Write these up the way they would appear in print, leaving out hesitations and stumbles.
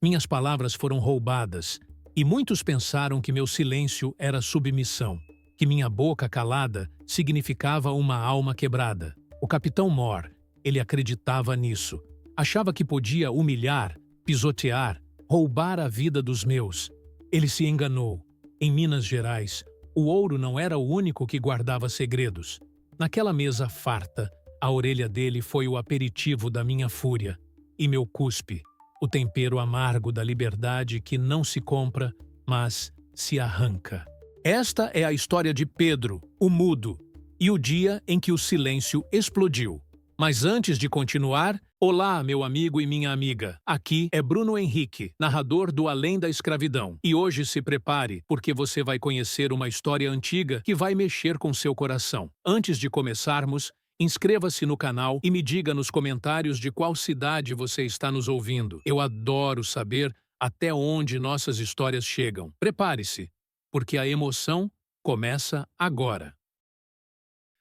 Minhas palavras foram roubadas, e muitos pensaram que meu silêncio era submissão, que minha boca calada significava uma alma quebrada. O capitão Moore, ele acreditava nisso. Achava que podia humilhar, pisotear, roubar a vida dos meus. Ele se enganou. Em Minas Gerais, o ouro não era o único que guardava segredos. Naquela mesa farta, a orelha dele foi o aperitivo da minha fúria, e meu cuspe, o tempero amargo da liberdade que não se compra, mas se arranca. Esta é a história de Pedro, o mudo, e o dia em que o silêncio explodiu. Mas antes de continuar, olá, meu amigo e minha amiga. Aqui é Bruno Henrique, narrador do Além da Escravidão. E hoje se prepare, porque você vai conhecer uma história antiga que vai mexer com seu coração. Antes de começarmos, inscreva-se no canal e me diga nos comentários de qual cidade você está nos ouvindo. Eu adoro saber até onde nossas histórias chegam. Prepare-se, porque a emoção começa agora.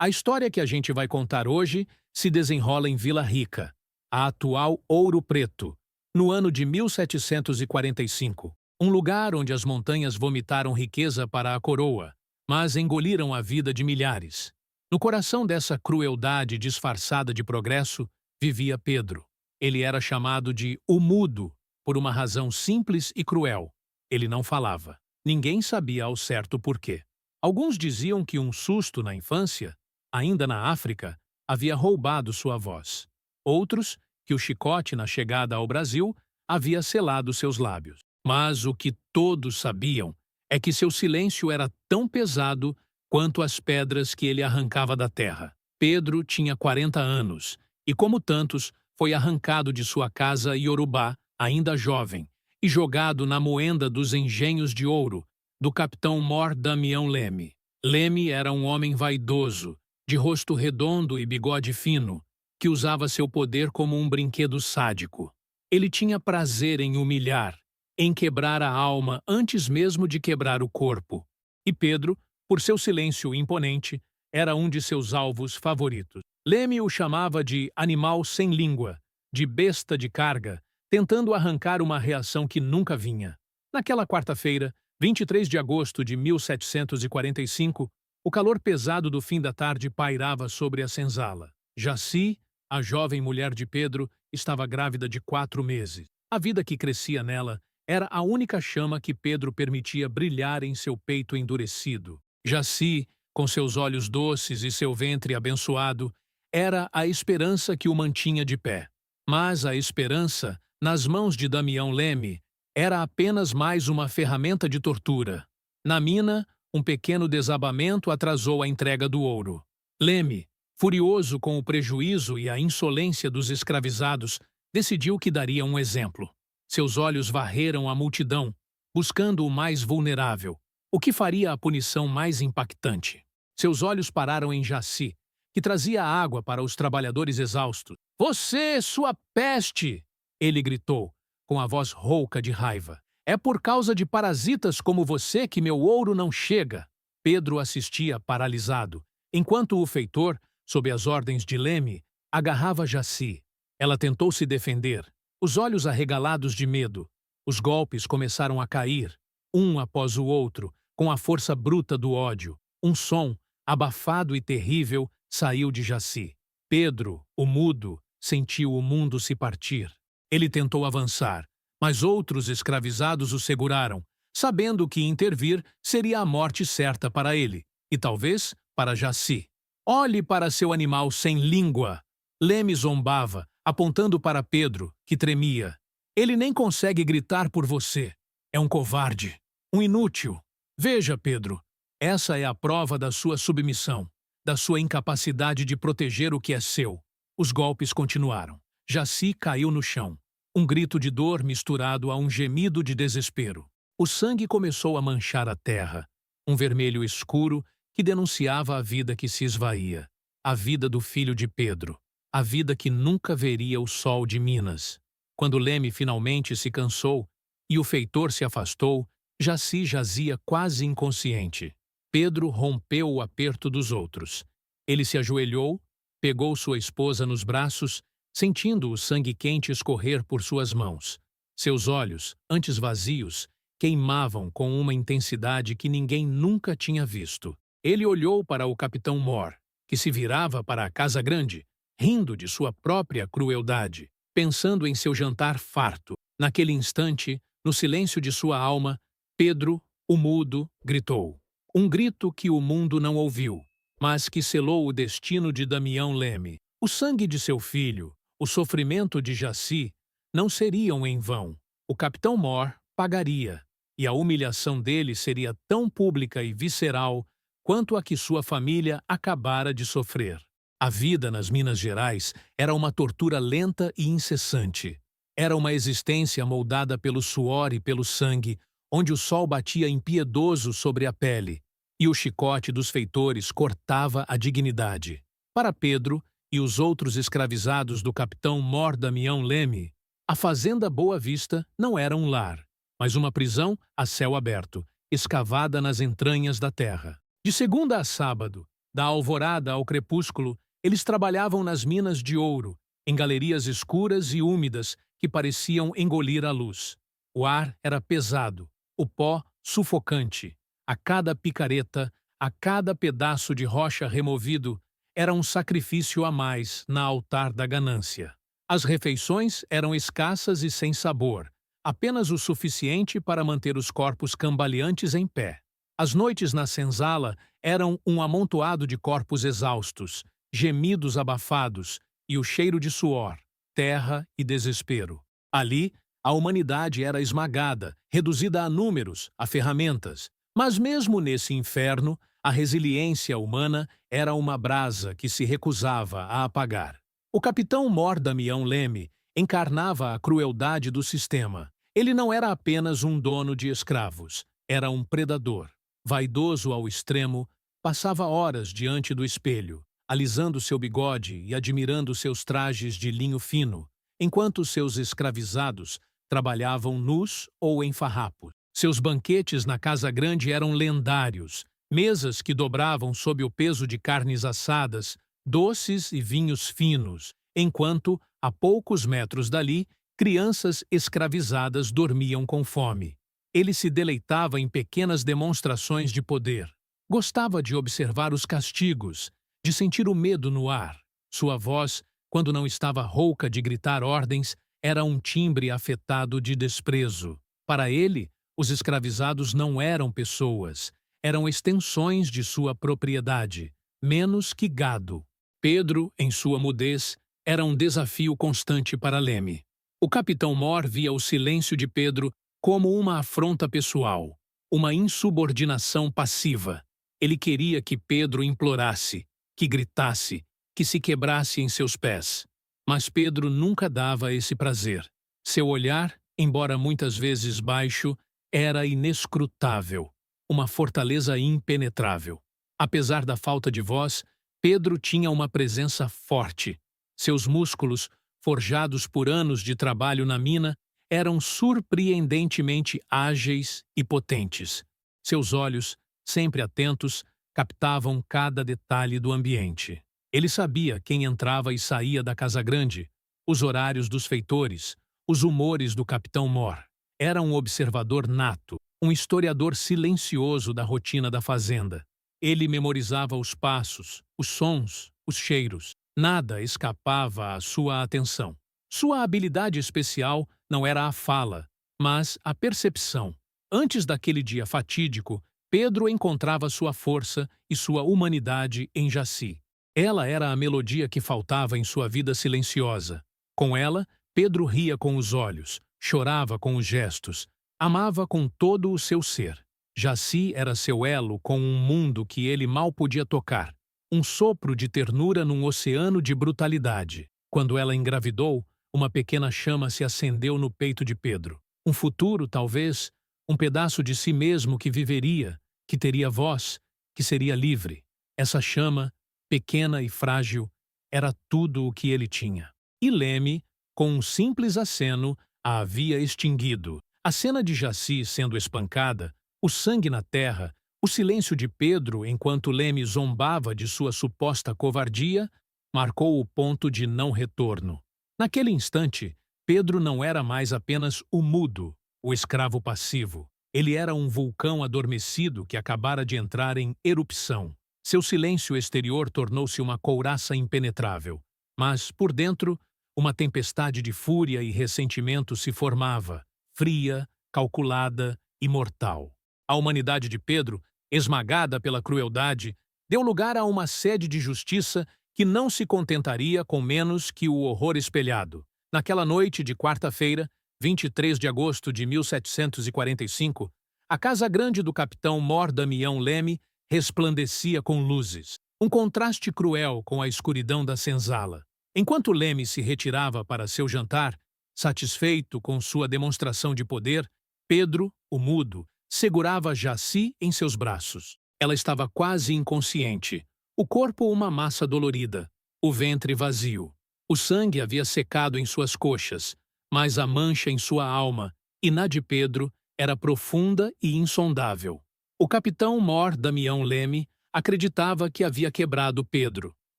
A história que a gente vai contar hoje se desenrola em Vila Rica, a atual Ouro Preto, no ano de 1745. Um lugar onde as montanhas vomitaram riqueza para a coroa, mas engoliram a vida de milhares. No coração dessa crueldade disfarçada de progresso, vivia Pedro. Ele era chamado de o Mudo, por uma razão simples e cruel. Ele não falava. Ninguém sabia ao certo porquê. Alguns diziam que um susto na infância, ainda na África, havia roubado sua voz. Outros, que o chicote na chegada ao Brasil havia selado seus lábios. Mas o que todos sabiam é que seu silêncio era tão pesado quanto as pedras que ele arrancava da terra. Pedro tinha 40 anos e, como tantos, foi arrancado de sua casa iorubá, ainda jovem, e jogado na moenda dos engenhos de ouro do capitão Mor Damião Leme. Leme era um homem vaidoso, de rosto redondo e bigode fino, que usava seu poder como um brinquedo sádico. Ele tinha prazer em humilhar, em quebrar a alma antes mesmo de quebrar o corpo. E Pedro, por seu silêncio imponente, era um de seus alvos favoritos. Leme o chamava de animal sem língua, de besta de carga, tentando arrancar uma reação que nunca vinha. Naquela quarta-feira, 23 de agosto de 1745, o calor pesado do fim da tarde pairava sobre a senzala. Jaci, a jovem mulher de Pedro, estava grávida de 4 meses. A vida que crescia nela era a única chama que Pedro permitia brilhar em seu peito endurecido. Jaci, com seus olhos doces e seu ventre abençoado, era a esperança que o mantinha de pé. Mas a esperança, nas mãos de Damião Leme, era apenas mais uma ferramenta de tortura. Na mina, um pequeno desabamento atrasou a entrega do ouro. Leme, furioso com o prejuízo e a insolência dos escravizados, decidiu que daria um exemplo. Seus olhos varreram a multidão, buscando o mais vulnerável, o que faria a punição mais impactante. Seus olhos pararam em Jaci, que trazia água para os trabalhadores exaustos. "Você, sua peste!" ele gritou, com a voz rouca de raiva. "É por causa de parasitas como você que meu ouro não chega." Pedro assistia paralisado, enquanto o feitor, sob as ordens de Leme, agarrava Jaci. Ela tentou se defender, os olhos arregalados de medo. Os golpes começaram a cair, um após o outro, com a força bruta do ódio. Um som, abafado e terrível, saiu de Jaci. Pedro, o mudo, sentiu o mundo se partir. Ele tentou avançar, mas outros escravizados o seguraram, sabendo que intervir seria a morte certa para ele, e talvez para Jaci. "Olhe para seu animal sem língua!" Leme zombava, apontando para Pedro, que tremia. "Ele nem consegue gritar por você. É um covarde, um inútil. Veja, Pedro, essa é a prova da sua submissão, da sua incapacidade de proteger o que é seu." Os golpes continuaram. Jaci caiu no chão. Um grito de dor misturado a um gemido de desespero. O sangue começou a manchar a terra, um vermelho escuro que denunciava a vida que se esvaía, a vida do filho de Pedro, a vida que nunca veria o sol de Minas. Quando Leme finalmente se cansou e o feitor se afastou, Jaci jazia quase inconsciente. Pedro rompeu o aperto dos outros. Ele se ajoelhou, pegou sua esposa nos braços, sentindo o sangue quente escorrer por suas mãos. Seus olhos, antes vazios, queimavam com uma intensidade que ninguém nunca tinha visto. Ele olhou para o capitão Moore, que se virava para a casa grande, rindo de sua própria crueldade, pensando em seu jantar farto. Naquele instante, no silêncio de sua alma, Pedro, o mudo, gritou. Um grito que o mundo não ouviu, mas que selou o destino de Damião Leme. O sangue de seu filho, o sofrimento de Jaci, não seriam em vão. O capitão Moore pagaria, e a humilhação dele seria tão pública e visceral quanto a que sua família acabara de sofrer. A vida nas Minas Gerais era uma tortura lenta e incessante. Era uma existência moldada pelo suor e pelo sangue, onde o sol batia impiedoso sobre a pele, e o chicote dos feitores cortava a dignidade. Para Pedro e os outros escravizados do capitão Moore Damião Leme, a fazenda Boa Vista não era um lar, mas uma prisão a céu aberto, escavada nas entranhas da terra. De segunda a sábado, da alvorada ao crepúsculo, eles trabalhavam nas minas de ouro, em galerias escuras e úmidas que pareciam engolir a luz. O ar era pesado, o pó sufocante. A cada picareta, a cada pedaço de rocha removido, era um sacrifício a mais na altar da ganância. As refeições eram escassas e sem sabor, apenas o suficiente para manter os corpos cambaleantes em pé. As noites na senzala eram um amontoado de corpos exaustos, gemidos abafados e o cheiro de suor, terra e desespero. Ali, a humanidade era esmagada, reduzida a números, a ferramentas. Mas mesmo nesse inferno, a resiliência humana era uma brasa que se recusava a apagar. O capitão Moore Damião Leme encarnava a crueldade do sistema. Ele não era apenas um dono de escravos, era um predador. Vaidoso ao extremo, passava horas diante do espelho, alisando seu bigode e admirando seus trajes de linho fino, enquanto seus escravizados trabalhavam nus ou em farrapos. Seus banquetes na Casa Grande eram lendários, mesas que dobravam sob o peso de carnes assadas, doces e vinhos finos, enquanto, a poucos metros dali, crianças escravizadas dormiam com fome. Ele se deleitava em pequenas demonstrações de poder. Gostava de observar os castigos, de sentir o medo no ar. Sua voz, quando não estava rouca de gritar ordens, era um timbre afetado de desprezo. Para ele, os escravizados não eram pessoas, eram extensões de sua propriedade, menos que gado. Pedro, em sua mudez, era um desafio constante para Leme. O capitão Moore via o silêncio de Pedro como uma afronta pessoal, uma insubordinação passiva. Ele queria que Pedro implorasse, que gritasse, que se quebrasse em seus pés. Mas Pedro nunca dava esse prazer. Seu olhar, embora muitas vezes baixo, era inescrutável, uma fortaleza impenetrável. Apesar da falta de voz, Pedro tinha uma presença forte. Seus músculos, forjados por anos de trabalho na mina, eram surpreendentemente ágeis e potentes. Seus olhos, sempre atentos, captavam cada detalhe do ambiente. Ele sabia quem entrava e saía da Casa Grande, os horários dos feitores, os humores do capitão Moore. Era um observador nato, um historiador silencioso da rotina da fazenda. Ele memorizava os passos, os sons, os cheiros. Nada escapava à sua atenção. Sua habilidade especial não era a fala, mas a percepção. Antes daquele dia fatídico, Pedro encontrava sua força e sua humanidade em Jaci. Ela era a melodia que faltava em sua vida silenciosa. Com ela, Pedro ria com os olhos, chorava com os gestos, amava com todo o seu ser. Jaci era seu elo com um mundo que ele mal podia tocar, um sopro de ternura num oceano de brutalidade. Quando ela engravidou, uma pequena chama se acendeu no peito de Pedro. Um futuro, talvez, um pedaço de si mesmo que viveria, que teria voz, que seria livre. Essa chama, pequena e frágil, era tudo o que ele tinha. E Leme, com um simples aceno, a havia extinguido. A cena de Jaci sendo espancada, o sangue na terra, o silêncio de Pedro enquanto Leme zombava de sua suposta covardia, marcou o ponto de não retorno. Naquele instante, Pedro não era mais apenas o mudo, o escravo passivo. Ele era um vulcão adormecido que acabara de entrar em erupção. Seu silêncio exterior tornou-se uma couraça impenetrável. Mas, por dentro, uma tempestade de fúria e ressentimento se formava, fria, calculada e mortal. A humanidade de Pedro, esmagada pela crueldade, deu lugar a uma sede de justiça que não se contentaria com menos que o horror espelhado. Naquela noite de quarta-feira, 23 de agosto de 1745, a casa grande do capitão Mor Damião Leme resplandecia com luzes, um contraste cruel com a escuridão da senzala. Enquanto Leme se retirava para seu jantar, satisfeito com sua demonstração de poder, Pedro, o mudo, segurava Jaci em seus braços. Ela estava quase inconsciente, o corpo uma massa dolorida, o ventre vazio. O sangue havia secado em suas coxas, mas a mancha em sua alma, e na de Pedro, era profunda e insondável. O capitão Mor Damião Leme acreditava que havia quebrado Pedro.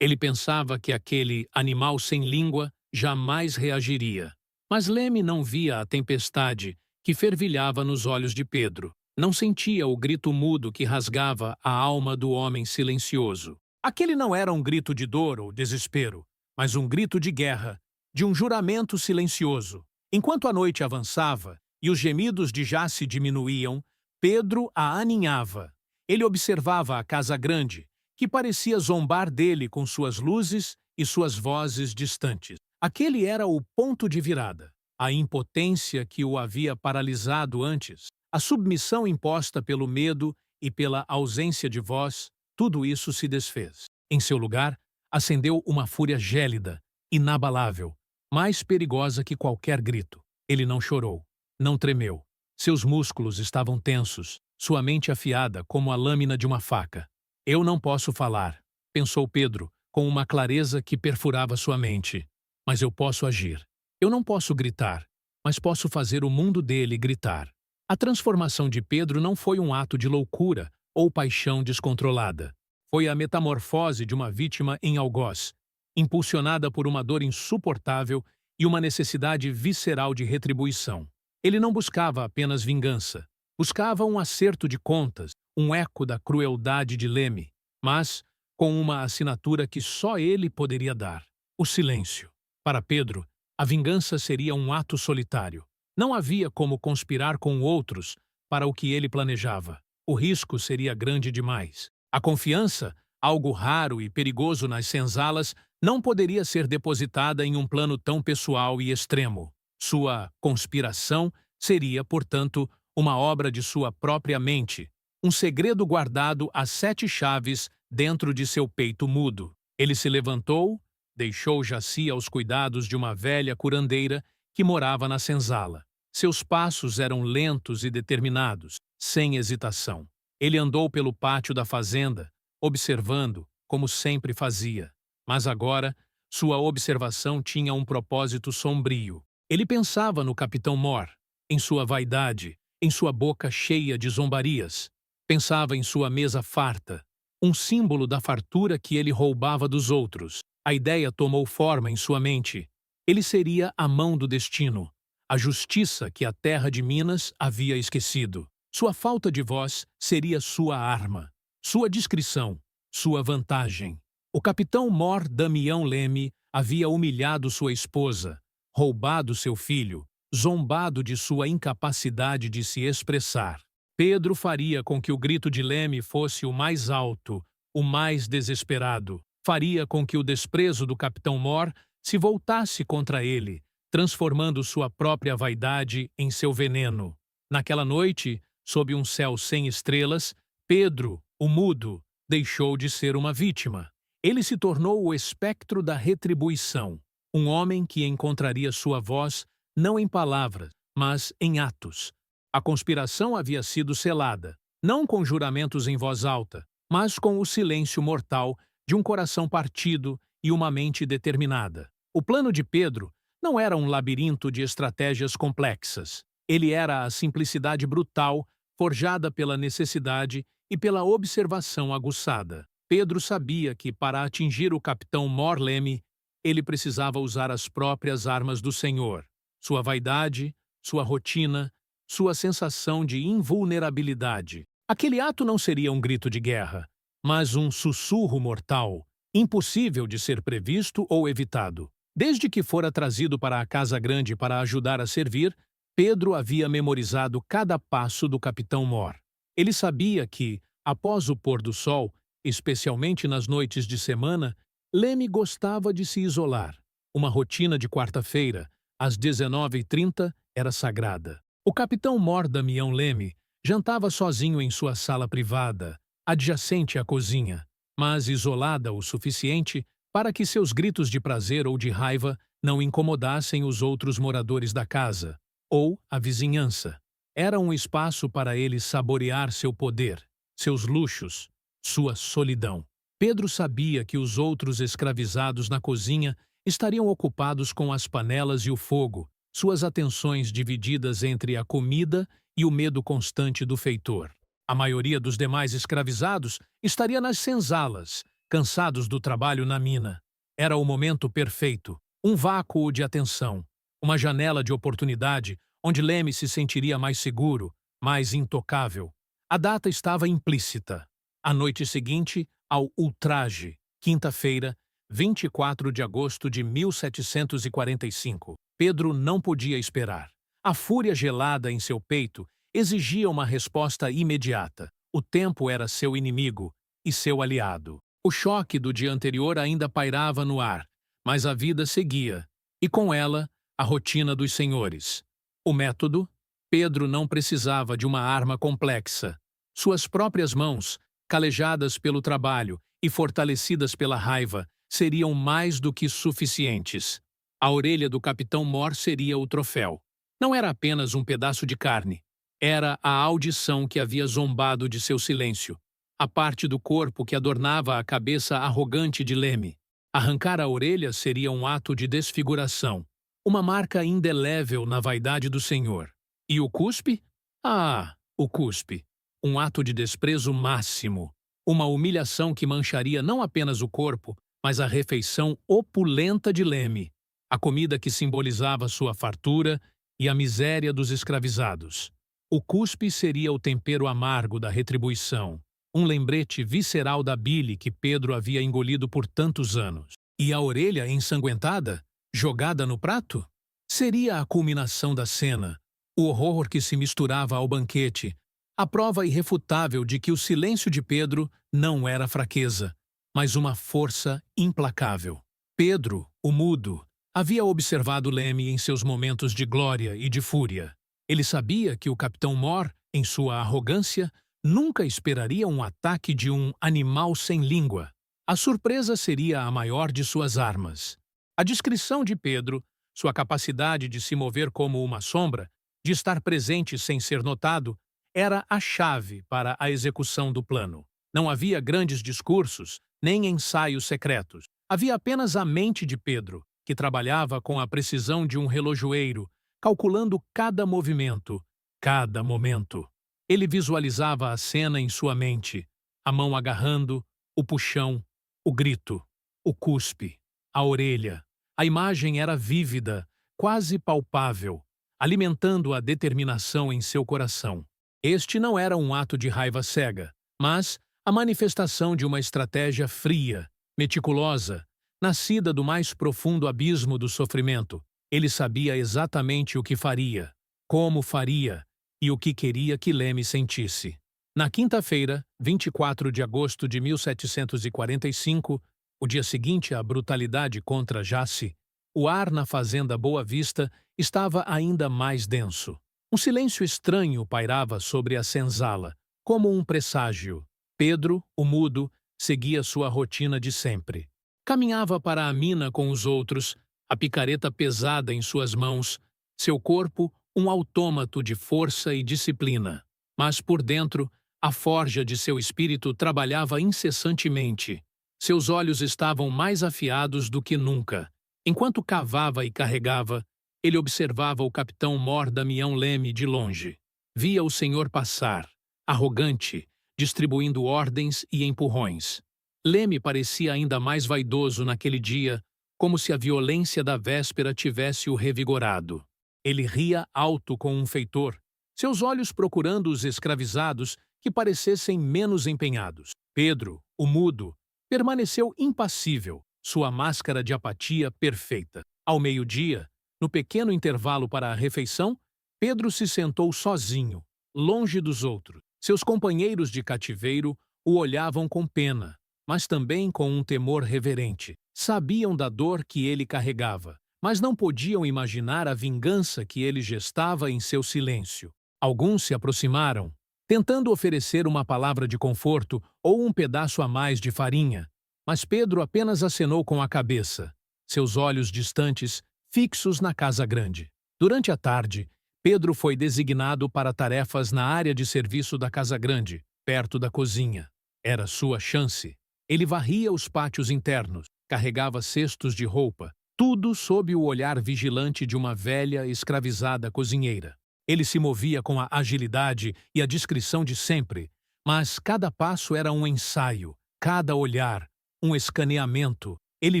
Ele pensava que aquele animal sem língua jamais reagiria. Mas Leme não via a tempestade que fervilhava nos olhos de Pedro. Não sentia o grito mudo que rasgava a alma do homem silencioso. Aquele não era um grito de dor ou desespero, mas um grito de guerra, de um juramento silencioso. Enquanto a noite avançava e os gemidos de Jaci diminuíam, Pedro a aninhava. Ele observava a casa grande, que parecia zombar dele com suas luzes e suas vozes distantes. Aquele era o ponto de virada. A impotência que o havia paralisado antes, a submissão imposta pelo medo e pela ausência de voz, tudo isso se desfez. Em seu lugar, acendeu uma fúria gélida, inabalável, mais perigosa que qualquer grito. Ele não chorou, não tremeu. Seus músculos estavam tensos, sua mente afiada como a lâmina de uma faca. Eu não posso falar, pensou Pedro, com uma clareza que perfurava sua mente. Mas eu posso agir. Eu não posso gritar, mas posso fazer o mundo dele gritar. A transformação de Pedro não foi um ato de loucura ou paixão descontrolada. Foi a metamorfose de uma vítima em algoz, impulsionada por uma dor insuportável e uma necessidade visceral de retribuição. Ele não buscava apenas vingança. Buscava um acerto de contas, um eco da crueldade de Leme, mas com uma assinatura que só ele poderia dar: o silêncio. Para Pedro, a vingança seria um ato solitário. Não havia como conspirar com outros para o que ele planejava. O risco seria grande demais. A confiança, algo raro e perigoso nas senzalas, não poderia ser depositada em um plano tão pessoal e extremo. Sua conspiração seria, portanto, uma obra de sua própria mente, um segredo guardado a 7 chaves dentro de seu peito mudo. Ele se levantou, deixou Jaci aos cuidados de uma velha curandeira que morava na senzala. Seus passos eram lentos e determinados, sem hesitação. Ele andou pelo pátio da fazenda, observando, como sempre fazia. Mas agora, sua observação tinha um propósito sombrio. Ele pensava no capitão Mor, em sua vaidade, em sua boca cheia de zombarias. Pensava em sua mesa farta, um símbolo da fartura que ele roubava dos outros. A ideia tomou forma em sua mente. Ele seria a mão do destino, a justiça que a terra de Minas havia esquecido. Sua falta de voz seria sua arma, sua discrição, sua vantagem. O capitão Mor Damião Leme havia humilhado sua esposa, roubado seu filho, zombado de sua incapacidade de se expressar. Pedro faria com que o grito de Leme fosse o mais alto, o mais desesperado. Faria com que o desprezo do capitão Mor se voltasse contra ele, transformando sua própria vaidade em seu veneno. Naquela noite, sob um céu sem estrelas, Pedro, o mudo, deixou de ser uma vítima. Ele se tornou o espectro da retribuição, um homem que encontraria sua voz não em palavras, mas em atos. A conspiração havia sido selada, não com juramentos em voz alta, mas com o silêncio mortal de um coração partido e uma mente determinada. O plano de Pedro não era um labirinto de estratégias complexas. Ele era a simplicidade brutal, forjada pela necessidade e pela observação aguçada. Pedro sabia que, para atingir o capitão Mor Leme, ele precisava usar as próprias armas do Senhor. sua vaidade, sua rotina, sua sensação de invulnerabilidade. Aquele ato não seria um grito de guerra, mas um sussurro mortal, impossível de ser previsto ou evitado. Desde que fora trazido para a casa grande para ajudar a servir, Pedro havia memorizado cada passo do capitão Mor. Ele sabia que, após o pôr do sol, especialmente nas noites de semana, Leme gostava de se isolar. Uma rotina de quarta-feira, às 19h30, era sagrada. O capitão Mor Damião Leme jantava sozinho em sua sala privada, adjacente à cozinha, mas isolada o suficiente para que seus gritos de prazer ou de raiva não incomodassem os outros moradores da casa, ou a vizinhança. Era um espaço para ele saborear seu poder, seus luxos, sua solidão. Pedro sabia que os outros escravizados na cozinha estariam ocupados com as panelas e o fogo, suas atenções divididas entre a comida e o medo constante do feitor. A maioria dos demais escravizados estaria nas senzalas, cansados do trabalho na mina. Era o momento perfeito, um vácuo de atenção, uma janela de oportunidade onde Leme se sentiria mais seguro, mais intocável. A data estava implícita. A noite seguinte ao ultraje, quinta-feira, 24 de agosto de 1745. Pedro não podia esperar. A fúria gelada em seu peito exigia uma resposta imediata. O tempo era seu inimigo e seu aliado. O choque do dia anterior ainda pairava no ar, mas a vida seguia, e com ela, a rotina dos senhores. O método? Pedro não precisava de uma arma complexa. Suas próprias mãos, calejadas pelo trabalho e fortalecidas pela raiva, seriam mais do que suficientes. A orelha do capitão Mor seria o troféu. Não era apenas um pedaço de carne. Era a audição que havia zombado de seu silêncio, a parte do corpo que adornava a cabeça arrogante de Leme. Arrancar a orelha seria um ato de desfiguração, uma marca indelével na vaidade do senhor. E o cuspe? Ah, o cuspe. Um ato de desprezo máximo, uma humilhação que mancharia não apenas o corpo, mas a refeição opulenta de Leme, a comida que simbolizava sua fartura e a miséria dos escravizados. O cuspe seria o tempero amargo da retribuição, um lembrete visceral da bile que Pedro havia engolido por tantos anos. E a orelha ensanguentada, jogada no prato? Seria a culminação da cena, o horror que se misturava ao banquete, a prova irrefutável de que o silêncio de Pedro não era fraqueza, mas uma força implacável. Pedro, o mudo, havia observado Leme em seus momentos de glória e de fúria. Ele sabia que o capitão Mor, em sua arrogância, nunca esperaria um ataque de um animal sem língua. A surpresa seria a maior de suas armas. A discrição de Pedro, sua capacidade de se mover como uma sombra, de estar presente sem ser notado, era a chave para a execução do plano. Não havia grandes discursos, nem ensaios secretos. Havia apenas a mente de Pedro, que trabalhava com a precisão de um relojoeiro, calculando cada movimento, cada momento. Ele visualizava a cena em sua mente, a mão agarrando, o puxão, o grito, o cuspe, a orelha. A imagem era vívida, quase palpável, alimentando a determinação em seu coração. Este não era um ato de raiva cega, mas a manifestação de uma estratégia fria, meticulosa, nascida do mais profundo abismo do sofrimento. Ele sabia exatamente o que faria, como faria e o que queria que Leme sentisse. Na quinta-feira, 24 de agosto de 1745, o dia seguinte à brutalidade contra Jaci, o ar na fazenda Boa Vista estava ainda mais denso. Um silêncio estranho pairava sobre a senzala, como um presságio. Pedro, o mudo, seguia sua rotina de sempre. Caminhava para a mina com os outros, a picareta pesada em suas mãos, seu corpo um autômato de força e disciplina. Mas por dentro, a forja de seu espírito trabalhava incessantemente. Seus olhos estavam mais afiados do que nunca. Enquanto cavava e carregava, ele observava o capitão Mor Damião Leme de longe. Via o senhor passar, arrogante, distribuindo ordens e empurrões. Leme parecia ainda mais vaidoso naquele dia, como se a violência da véspera tivesse o revigorado. Ele ria alto com um feitor, seus olhos procurando os escravizados que parecessem menos empenhados. Pedro, o mudo, permaneceu impassível, sua máscara de apatia perfeita. Ao meio-dia, no pequeno intervalo para a refeição, Pedro se sentou sozinho, longe dos outros. Seus companheiros de cativeiro o olhavam com pena, mas também com um temor reverente. Sabiam da dor que ele carregava, mas não podiam imaginar a vingança que ele gestava em seu silêncio. Alguns se aproximaram, tentando oferecer uma palavra de conforto ou um pedaço a mais de farinha, mas Pedro apenas acenou com a cabeça, seus olhos distantes, fixos na casa grande. Durante a tarde, Pedro foi designado para tarefas na área de serviço da casa grande, perto da cozinha. Era sua chance. Ele varria os pátios internos, carregava cestos de roupa, tudo sob o olhar vigilante de uma velha escravizada cozinheira. Ele se movia com a agilidade e a discrição de sempre, mas cada passo era um ensaio, cada olhar, um escaneamento. Ele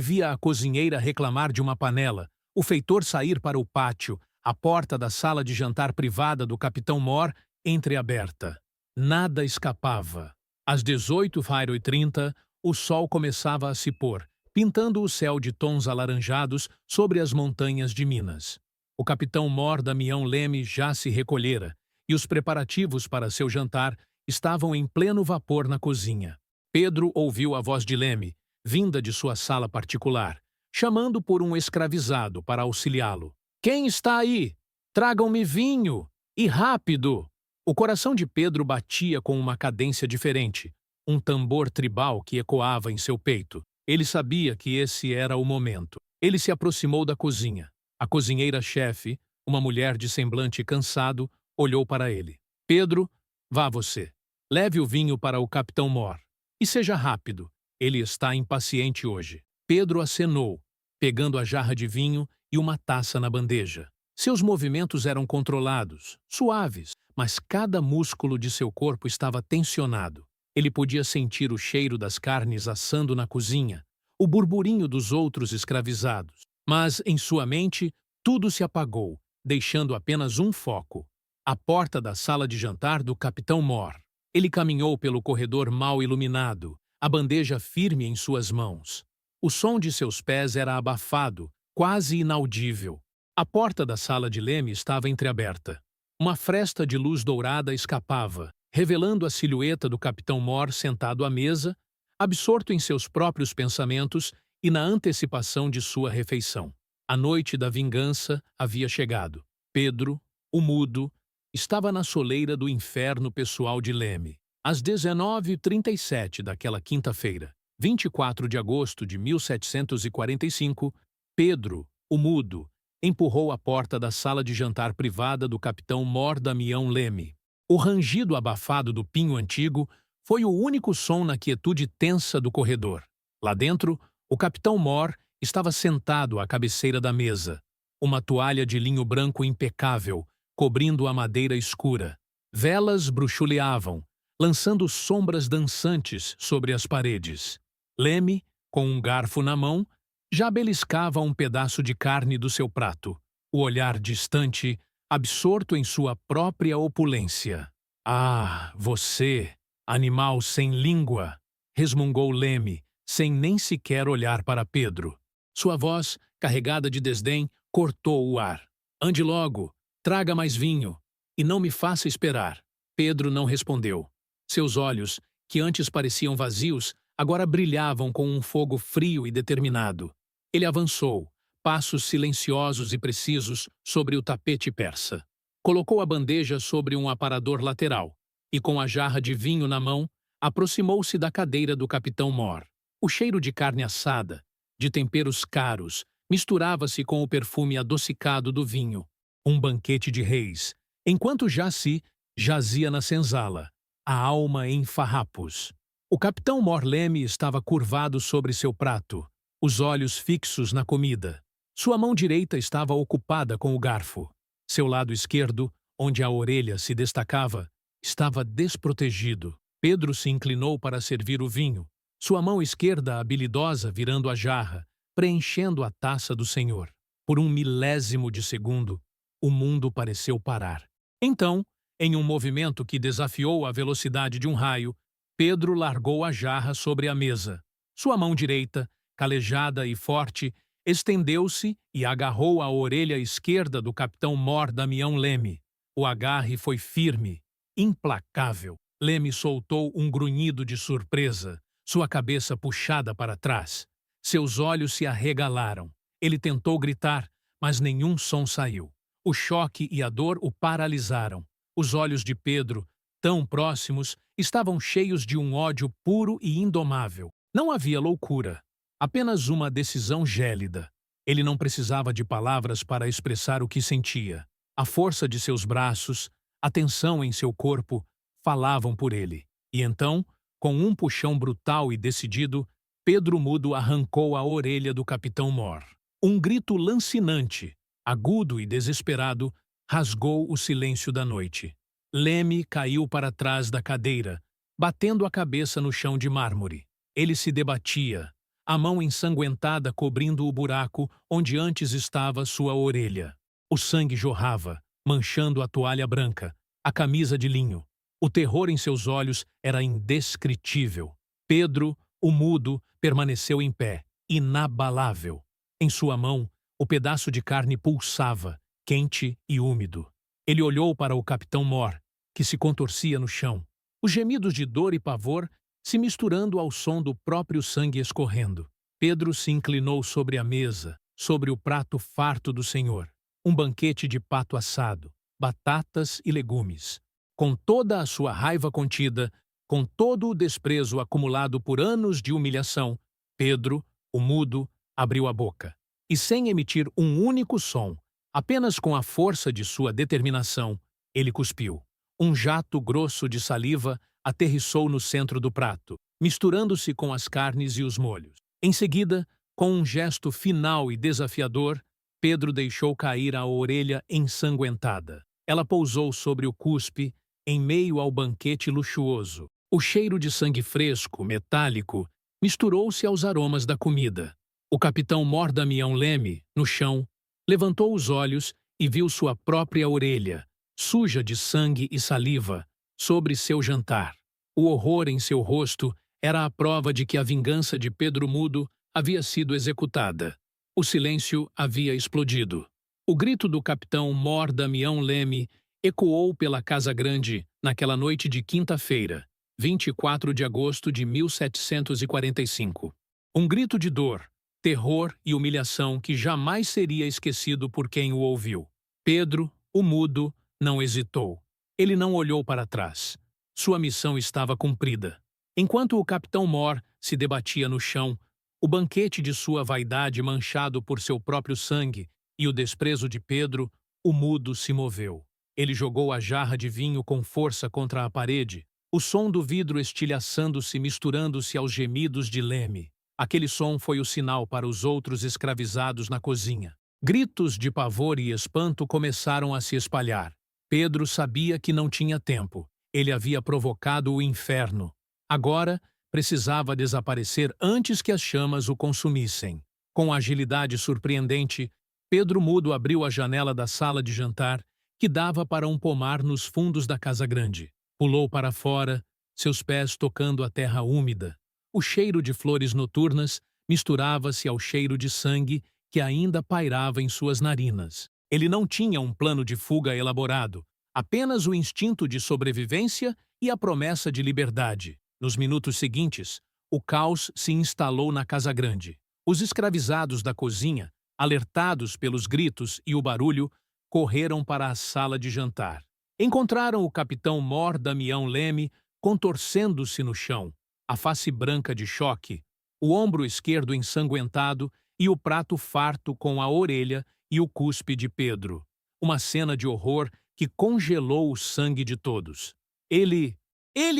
via a cozinheira reclamar de uma panela, o feitor sair para o pátio, a porta da sala de jantar privada do capitão Mor entreaberta. Nada escapava. Às 18h30, o sol começava a se pôr, pintando o céu de tons alaranjados sobre as montanhas de Minas. O capitão Mor Damião Leme já se recolhera, e os preparativos para seu jantar estavam em pleno vapor na cozinha. Pedro ouviu a voz de Leme, vinda de sua sala particular, chamando por um escravizado para auxiliá-lo. "Quem está aí? Tragam-me vinho! E rápido!" O coração de Pedro batia com uma cadência diferente, um tambor tribal que ecoava em seu peito. Ele sabia que esse era o momento. Ele se aproximou da cozinha. A cozinheira-chefe, uma mulher de semblante cansado, olhou para ele. "Pedro, vá você. Leve o vinho para o capitão Mor. E seja rápido. Ele está impaciente hoje." Pedro acenou, pegando a jarra de vinho e uma taça na bandeja. Seus movimentos eram controlados, suaves, mas cada músculo de seu corpo estava tensionado. Ele podia sentir o cheiro das carnes assando na cozinha, o burburinho dos outros escravizados. Mas, em sua mente, tudo se apagou, deixando apenas um foco: a porta da sala de jantar do capitão Mor. Ele caminhou pelo corredor mal iluminado, a bandeja firme em suas mãos. O som de seus pés era abafado, quase inaudível. A porta da sala de Leme estava entreaberta. Uma fresta de luz dourada escapava, revelando a silhueta do capitão Mor sentado à mesa, absorto em seus próprios pensamentos e na antecipação de sua refeição. A noite da vingança havia chegado. Pedro, o mudo, estava na soleira do inferno pessoal de Leme. Às 19h37 daquela quinta-feira, 24 de agosto de 1745, Pedro, o mudo, empurrou a porta da sala de jantar privada do capitão Mor Damião Leme. O rangido abafado do pinho antigo foi o único som na quietude tensa do corredor. Lá dentro, o capitão Mor estava sentado à cabeceira da mesa, uma toalha de linho branco impecável, cobrindo a madeira escura. Velas bruxuleavam, lançando sombras dançantes sobre as paredes. Leme, com um garfo na mão, já beliscava um pedaço de carne do seu prato, o olhar distante, absorto em sua própria opulência. "Ah, você, animal sem língua!" resmungou Leme, sem nem sequer olhar para Pedro. Sua voz, carregada de desdém, cortou o ar. "Ande logo, traga mais vinho, e não me faça esperar." Pedro não respondeu. Seus olhos, que antes pareciam vazios, agora brilhavam com um fogo frio e determinado. Ele avançou, passos silenciosos e precisos sobre o tapete persa. Colocou a bandeja sobre um aparador lateral e, com a jarra de vinho na mão, aproximou-se da cadeira do capitão Mor. O cheiro de carne assada, de temperos caros, misturava-se com o perfume adocicado do vinho. Um banquete de reis, enquanto Jaci jazia na senzala, a alma em farrapos. O capitão Mor Leme estava curvado sobre seu prato, os olhos fixos na comida. Sua mão direita estava ocupada com o garfo. Seu lado esquerdo, onde a orelha se destacava, estava desprotegido. Pedro se inclinou para servir o vinho, sua mão esquerda habilidosa virando a jarra, preenchendo a taça do senhor. Por um milésimo de segundo, o mundo pareceu parar. Então, em um movimento que desafiou a velocidade de um raio, Pedro largou a jarra sobre a mesa. Sua mão direita, calejada e forte, estendeu-se e agarrou a orelha esquerda do capitão Mor Damião Leme. O agarre foi firme, implacável. Leme soltou um grunhido de surpresa, sua cabeça puxada para trás. Seus olhos se arregalaram. Ele tentou gritar, mas nenhum som saiu. O choque e a dor o paralisaram. Os olhos de Pedro, tão próximos, estavam cheios de um ódio puro e indomável. Não havia loucura, apenas uma decisão gélida. Ele não precisava de palavras para expressar o que sentia. A força de seus braços, a tensão em seu corpo, falavam por ele. E então, com um puxão brutal e decidido, Pedro Mudo arrancou a orelha do capitão Mor. Um grito lancinante, agudo e desesperado, rasgou o silêncio da noite. Leme caiu para trás da cadeira, batendo a cabeça no chão de mármore. Ele se debatia, a mão ensanguentada cobrindo o buraco onde antes estava sua orelha. O sangue jorrava, manchando a toalha branca, a camisa de linho. O terror em seus olhos era indescritível. Pedro, o Mudo, permaneceu em pé, inabalável. Em sua mão, o pedaço de carne pulsava, quente e úmido. Ele olhou para o capitão Mor, que se contorcia no chão, os gemidos de dor e pavor se misturando ao som do próprio sangue escorrendo. Pedro se inclinou sobre a mesa, sobre o prato farto do Senhor. Um banquete de pato assado, batatas e legumes. Com toda a sua raiva contida, com todo o desprezo acumulado por anos de humilhação, Pedro, o Mudo, abriu a boca. E sem emitir um único som, apenas com a força de sua determinação, ele cuspiu. Um jato grosso de saliva aterrissou no centro do prato, misturando-se com as carnes e os molhos. Em seguida, com um gesto final e desafiador, Pedro deixou cair a orelha ensanguentada. Ela pousou sobre o cuspe, em meio ao banquete luxuoso. O cheiro de sangue fresco, metálico, misturou-se aos aromas da comida. O capitão Mor Damião Leme, no chão, levantou os olhos e viu sua própria orelha, suja de sangue e saliva, sobre seu jantar. O horror em seu rosto era a prova de que a vingança de Pedro Mudo havia sido executada. O silêncio havia explodido. O grito do capitão Mor Damião Leme ecoou pela Casa Grande naquela noite de quinta-feira, 24 de agosto de 1745. Um grito de dor, terror e humilhação que jamais seria esquecido por quem o ouviu. Pedro, o Mudo, não hesitou. Ele não olhou para trás. Sua missão estava cumprida. Enquanto o capitão Mor se debatia no chão, o banquete de sua vaidade manchado por seu próprio sangue e o desprezo de Pedro, o Mudo se moveu. Ele jogou a jarra de vinho com força contra a parede, o som do vidro estilhaçando-se misturando-se aos gemidos de Leme. Aquele som foi o sinal para os outros escravizados na cozinha. Gritos de pavor e espanto começaram a se espalhar. Pedro sabia que não tinha tempo. Ele havia provocado o inferno. Agora, precisava desaparecer antes que as chamas o consumissem. Com agilidade surpreendente, Pedro Mudo abriu a janela da sala de jantar, que dava para um pomar nos fundos da Casa Grande. Pulou para fora, seus pés tocando a terra úmida. O cheiro de flores noturnas misturava-se ao cheiro de sangue que ainda pairava em suas narinas. Ele não tinha um plano de fuga elaborado, apenas o instinto de sobrevivência e a promessa de liberdade. Nos minutos seguintes, o caos se instalou na Casa Grande. Os escravizados da cozinha, alertados pelos gritos e o barulho, correram para a sala de jantar. Encontraram o capitão Mor Damião Leme contorcendo-se no chão, a face branca de choque, o ombro esquerdo ensanguentado e o prato farto com a orelha e o cuspe de Pedro. Uma cena de horror que congelou o sangue de todos. Ele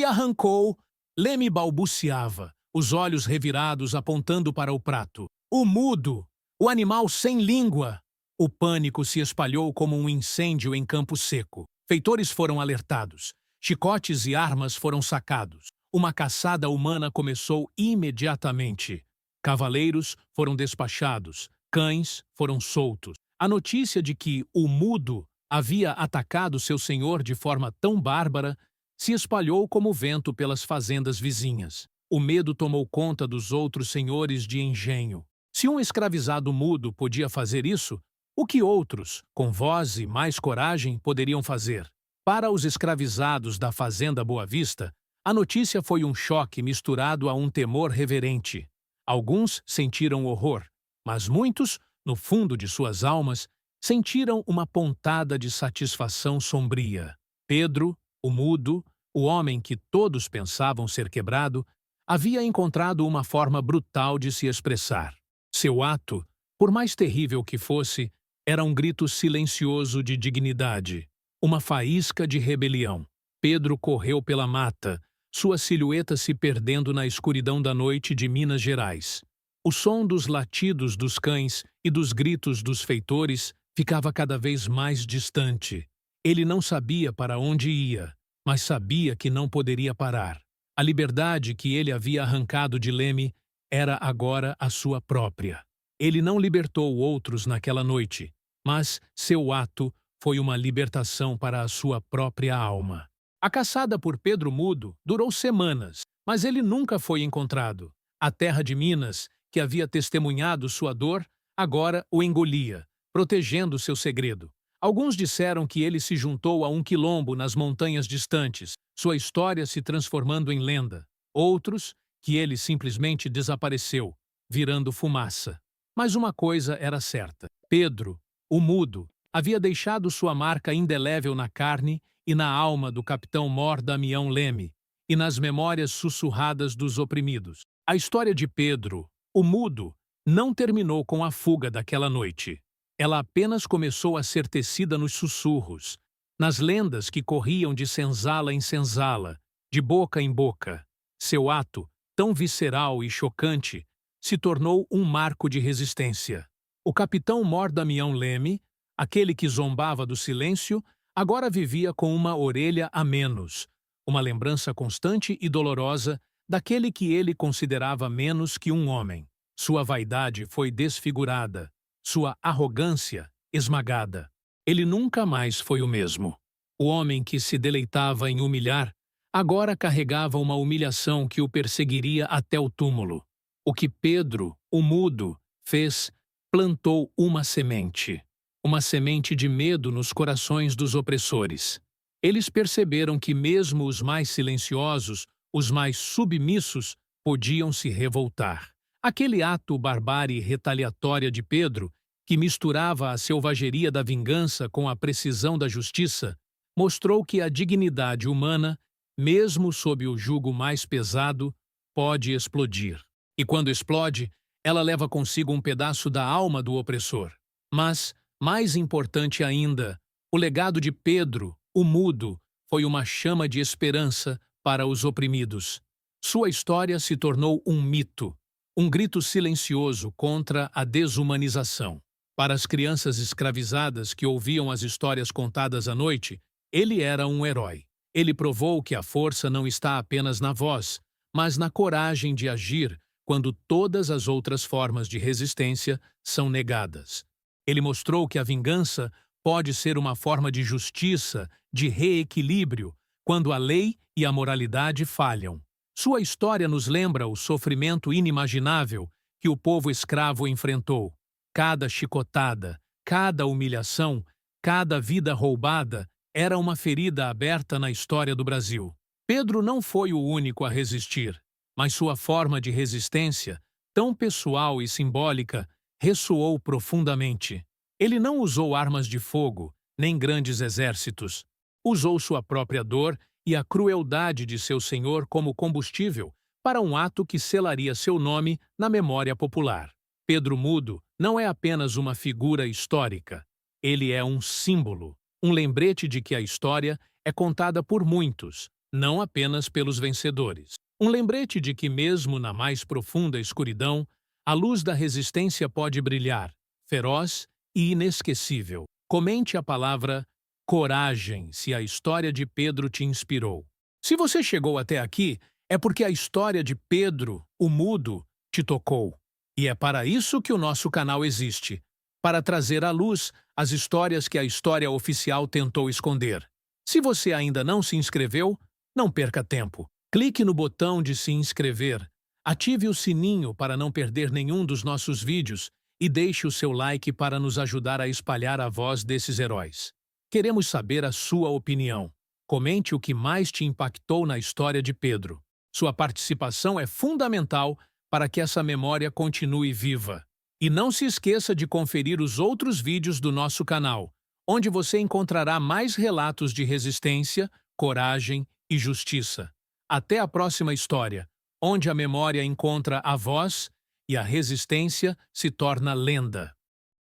arrancou! Leme balbuciava, os olhos revirados apontando para o prato. O Mudo! O animal sem língua! O pânico se espalhou como um incêndio em campo seco. Feitores foram alertados. Chicotes e armas foram sacados. Uma caçada humana começou imediatamente. Cavaleiros foram despachados. Cães foram soltos. A notícia de que o mudo havia atacado seu senhor de forma tão bárbara se espalhou como vento pelas fazendas vizinhas. O medo tomou conta dos outros senhores de engenho. Se um escravizado mudo podia fazer isso, o que outros, com voz e mais coragem, poderiam fazer? Para os escravizados da Fazenda Boa Vista, a notícia foi um choque misturado a um temor reverente. Alguns sentiram horror, mas muitos, no fundo de suas almas, sentiram uma pontada de satisfação sombria. Pedro, o mudo, o homem que todos pensavam ser quebrado, havia encontrado uma forma brutal de se expressar. Seu ato, por mais terrível que fosse, era um grito silencioso de dignidade, uma faísca de rebelião. Pedro correu pela mata, sua silhueta se perdendo na escuridão da noite de Minas Gerais. O som dos latidos dos cães e dos gritos dos feitores ficava cada vez mais distante. Ele não sabia para onde ia, mas sabia que não poderia parar. A liberdade que ele havia arrancado de Leme era agora a sua própria. Ele não libertou outros naquela noite, mas seu ato foi uma libertação para a sua própria alma. A caçada por Pedro Mudo durou semanas, mas ele nunca foi encontrado. A terra de Minas, que havia testemunhado sua dor, agora o engolia, protegendo seu segredo. Alguns disseram que ele se juntou a um quilombo nas montanhas distantes, sua história se transformando em lenda. Outros, que ele simplesmente desapareceu, virando fumaça. Mas uma coisa era certa. Pedro, o mudo, havia deixado sua marca indelével na carne e na alma do capitão Mor Damião Leme e nas memórias sussurradas dos oprimidos. A história de Pedro, o mudo, não terminou com a fuga daquela noite. Ela apenas começou a ser tecida nos sussurros, nas lendas que corriam de senzala em senzala, de boca em boca. Seu ato, tão visceral e chocante, se tornou um marco de resistência. O capitão Mor Damião Leme, aquele que zombava do silêncio, agora vivia com uma orelha a menos, uma lembrança constante e dolorosa daquele que ele considerava menos que um homem. Sua vaidade foi desfigurada, sua arrogância esmagada. Ele nunca mais foi o mesmo. O homem que se deleitava em humilhar, agora carregava uma humilhação que o perseguiria até o túmulo. O que Pedro, o mudo, fez, plantou uma semente de medo nos corações dos opressores. Eles perceberam que mesmo os mais silenciosos, os mais submissos, podiam se revoltar. Aquele ato barbárie retaliatória de Pedro, que misturava a selvageria da vingança com a precisão da justiça, mostrou que a dignidade humana, mesmo sob o jugo mais pesado, pode explodir. E quando explode, ela leva consigo um pedaço da alma do opressor. Mas, mais importante ainda, o legado de Pedro, o mudo, foi uma chama de esperança para os oprimidos. Sua história se tornou um mito, um grito silencioso contra a desumanização. Para as crianças escravizadas que ouviam as histórias contadas à noite, ele era um herói. Ele provou que a força não está apenas na voz, mas na coragem de agir quando todas as outras formas de resistência são negadas. Ele mostrou que a vingança pode ser uma forma de justiça, de reequilíbrio, quando a lei e a moralidade falham. Sua história nos lembra o sofrimento inimaginável que o povo escravo enfrentou. Cada chicotada, cada humilhação, cada vida roubada era uma ferida aberta na história do Brasil. Pedro não foi o único a resistir, mas sua forma de resistência, tão pessoal e simbólica, ressoou profundamente. Ele não usou armas de fogo, nem grandes exércitos. Usou sua própria dor e a crueldade de seu senhor como combustível para um ato que selaria seu nome na memória popular. Pedro Mudo não é apenas uma figura histórica. Ele é um símbolo, um lembrete de que a história é contada por muitos, não apenas pelos vencedores. Um lembrete de que mesmo na mais profunda escuridão, a luz da resistência pode brilhar, feroz e inesquecível. Comente a palavra coragem se a história de Pedro te inspirou. Se você chegou até aqui, é porque a história de Pedro, o mudo, te tocou. E é para isso que o nosso canal existe, para trazer à luz as histórias que a história oficial tentou esconder. Se você ainda não se inscreveu, não perca tempo. Clique no botão de se inscrever, ative o sininho para não perder nenhum dos nossos vídeos e deixe o seu like para nos ajudar a espalhar a voz desses heróis. Queremos saber a sua opinião. Comente o que mais te impactou na história de Pedro. Sua participação é fundamental para que essa memória continue viva. E não se esqueça de conferir os outros vídeos do nosso canal, onde você encontrará mais relatos de resistência, coragem e justiça. Até a próxima história, onde a memória encontra a voz e a resistência se torna lenda.